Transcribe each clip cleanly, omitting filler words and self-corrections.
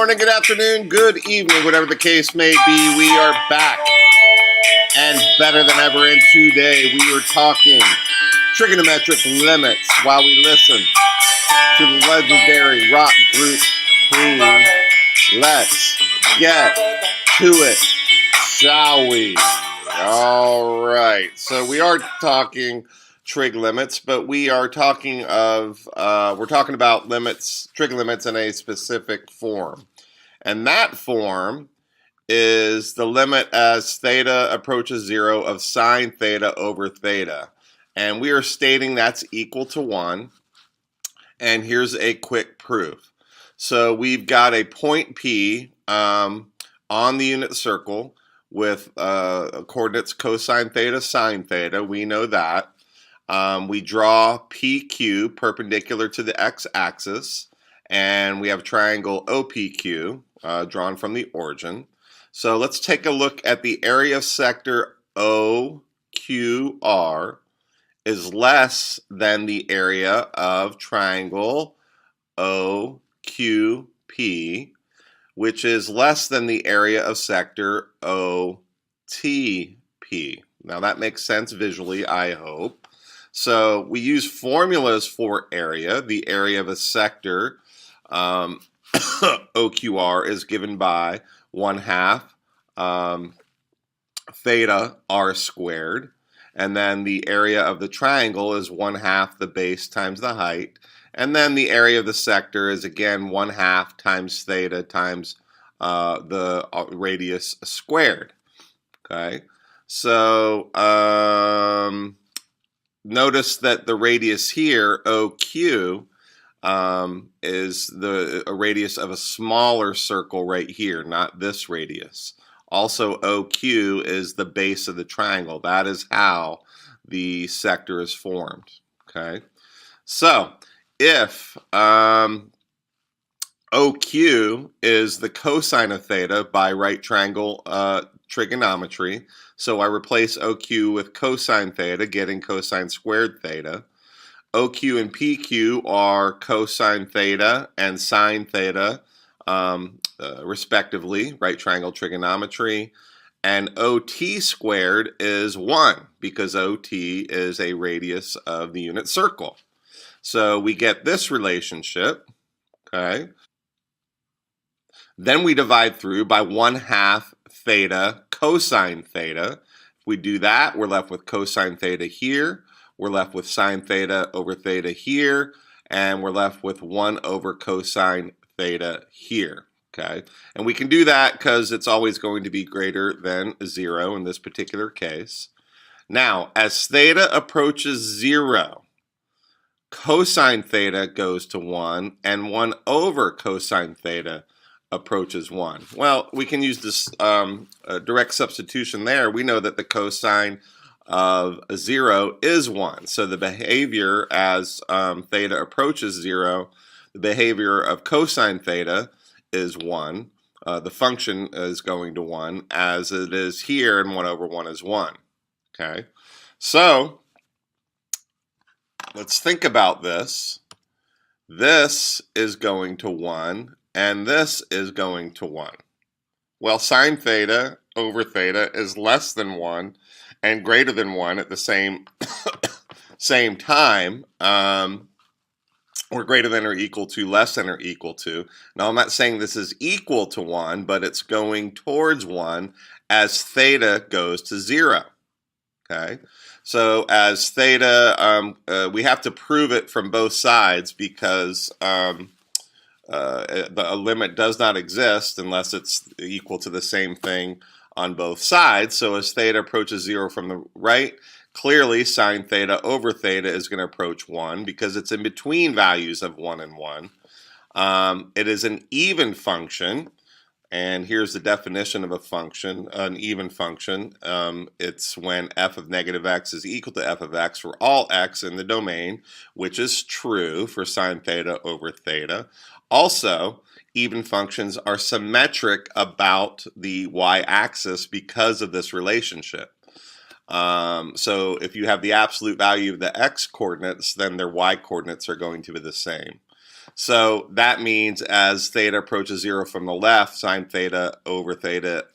morning, good afternoon, good evening, whatever the case may be. We are back and better than ever. And today we are talking trigonometric limits while we listen to the legendary rock group Queen. Let's get to it, shall we? All right, so we are talking trig limits, but we are talking about limits, trig limits in a specific form. And that form is the limit as theta approaches 0 of sine theta over theta. And we are stating that's equal to 1. And here's a quick proof. So we've got a point P on the unit circle with coordinates cosine theta, sine theta. We know that. We draw PQ perpendicular to the x-axis, and we have a triangle OPQ drawn from the origin. So let's take a look at the area of sector OQR is less than the area of triangle OQP, which is less than the area of sector OTP. Now that makes sense visually, I hope. So we use formulas for area. The area of a sector OQR is given by 1/2 theta r squared. And then the area of the triangle is 1/2 the base times the height. And then the area of the sector is again 1/2 times theta times the radius squared. Okay, so notice that the radius here, OQ, is a radius of a smaller circle right here, not this radius. Also, OQ is the base of the triangle. That is how the sector is formed. Okay, so if OQ is the cosine of theta by right triangle trigonometry, so I replace OQ with cosine theta, getting cosine squared theta. OQ and PQ are cosine theta and sine theta, respectively, right triangle trigonometry. And OT squared is 1 because OT is a radius of the unit circle. So we get this relationship, okay? Then we divide through by 1/2 theta cosine theta. If we do that, we're left with cosine theta here. We're left with sine theta over theta here. And we're left with 1 over cosine theta here. Okay, and we can do that because it's always going to be greater than 0 in this particular case. Now, as theta approaches 0, cosine theta goes to 1, and 1 over cosine theta approaches 1. Well, we can use this direct substitution there. We know that the cosine of 0 is 1. So the behavior as theta approaches 0, the behavior of cosine theta is 1. The function is going to 1 as it is here, and 1 over 1 is 1. Okay, so let's think about this. This is going to 1, and this is going to 1. Well, sine theta over theta is less than 1 and greater than 1 at the same time, or greater than or equal to, less than or equal to. Now, I'm not saying this is equal to 1, but it's going towards 1 as theta goes to 0. Okay, so as theta, we have to prove it from both sides because a limit does not exist unless it's equal to the same thing on both sides. So as theta approaches 0 from the right, clearly sine theta over theta is going to approach 1 because it's in between values of 1 and 1. It is an even function, and here's the definition of a function, an even function. It's when f of negative x is equal to f of x for all x in the domain, which is true for sine theta over theta. Also, even functions are symmetric about the y-axis because of this relationship. So if you have the absolute value of the x coordinates, then their y coordinates are going to be the same. So that means as theta approaches 0 from the left, sine theta over theta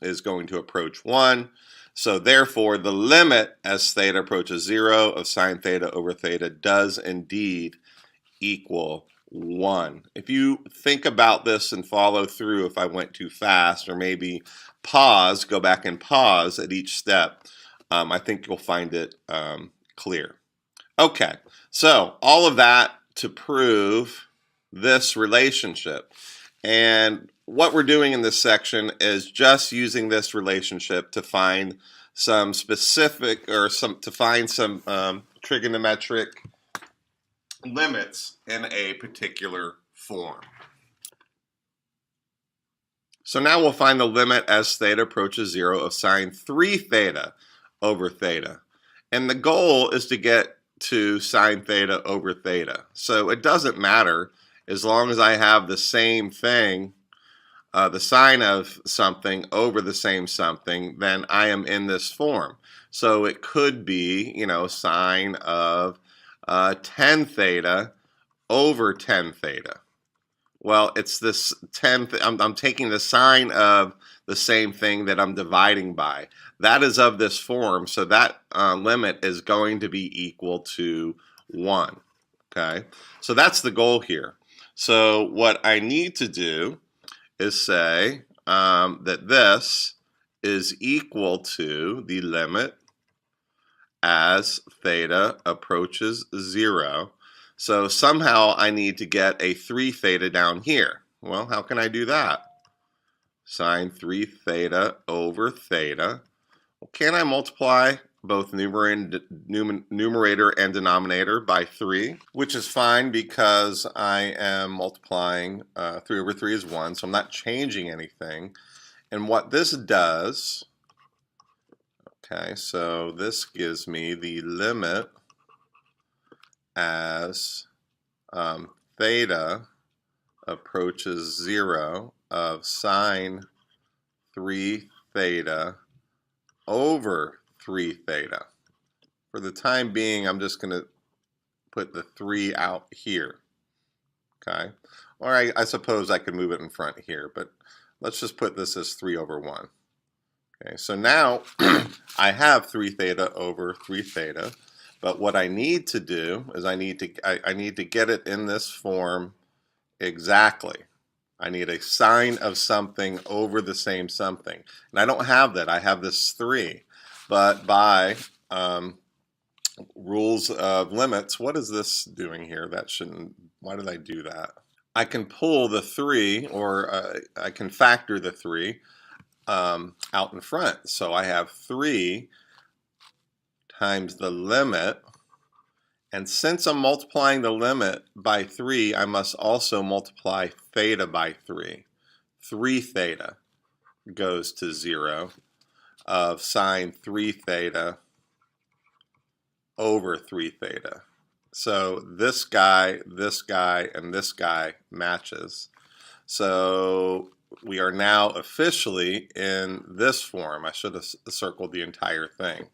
is going to approach 1. So therefore, the limit as theta approaches 0 of sine theta over theta does indeed equal 1. If you think about this and follow through, if I went too fast, or maybe pause, go back and pause at each step, I think you'll find it clear. Okay, so all of that to prove this relationship. And what we're doing in this section is just using this relationship to find some specific, or to find some trigonometric limits in a particular form. So now we'll find the limit as theta approaches 0 of sine 3 theta over theta. And the goal is to get to sine theta over theta. So it doesn't matter as long as I have the same thing, the sine of something over the same something, then I am in this form. So it could be, you know, sine of 10 theta over 10 theta. Well, it's this 10, I'm taking the sine of the same thing that I'm dividing by. That is of this form, so that limit is going to be equal to 1. Okay, so that's the goal here. So what I need to do is say that this is equal to the limit as theta approaches 0. So somehow I need to get a 3 theta down here. Well, how can I do that? Sine 3 theta over theta. Well, can I multiply both numerator and denominator by 3? Which is fine because I am multiplying 3 over 3 is 1, so I'm not changing anything. And what this does, okay, so this gives me the limit as theta approaches 0 of sine 3 theta over 3 theta. For the time being, I'm just going to put the 3 out here. Okay, or I suppose I could move it in front here, but let's just put this as 3 over 1. Okay, so now I have 3 theta over 3 theta. But what I need to do is I need to get it in this form exactly. I need a sine of something over the same something. And I don't have that. I have this 3. But by rules of limits, what is this doing here? That shouldn't, why did I do that? I can pull the 3, or I can factor the 3 out in front. So I have 3 times the limit, and since I'm multiplying the limit by 3, I must also multiply theta by 3. 3 theta goes to 0 of sine 3 theta over 3 theta. So this guy, and this guy matches. So we are now officially in this form. I should have circled the entire thing,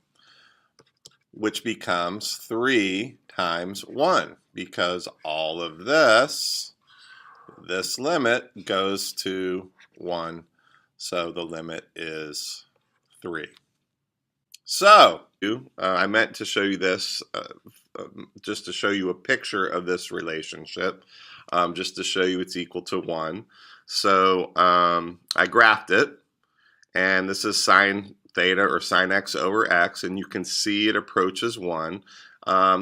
which becomes 3 times 1, because all of this limit goes to 1, so the limit is 3. So I meant to show you this just to show you a picture of this relationship, just to show you it's equal to 1. So I graphed it, and this is sine theta, or sine x over x, and you can see it approaches 1.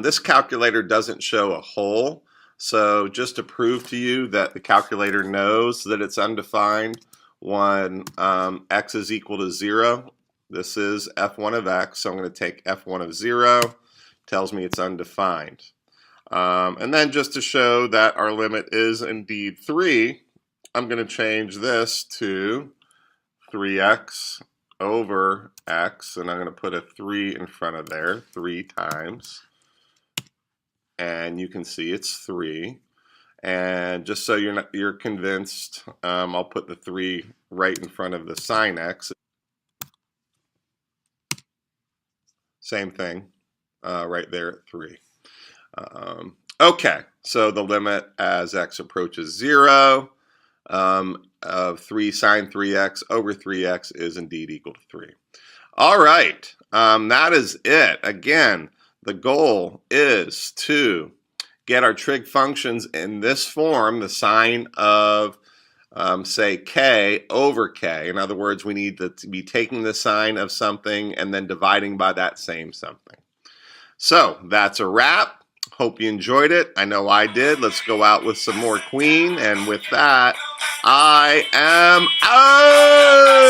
This calculator doesn't show a hole, so just to prove to you that the calculator knows that it's undefined when x is equal to 0, this is f1 of x, so I'm going to take f1 of 0, tells me it's undefined. And then just to show that our limit is indeed 3, I'm going to change this to 3x over x, and I'm going to put a 3 in front of there, 3 times, and you can see it's 3. And just so you're convinced, I'll put the 3 right in front of the sine x. Same thing, right there at 3. Okay, so the limit as x approaches 0 of 3 sine 3x over 3x is indeed equal to 3. All right, that is it. Again, the goal is to get our trig functions in this form, the sine of, say, k over k. In other words, we need to be taking the sine of something and then dividing by that same something. So that's a wrap. Hope you enjoyed it. I know I did. Let's go out with some more Queen. And with that, I am out.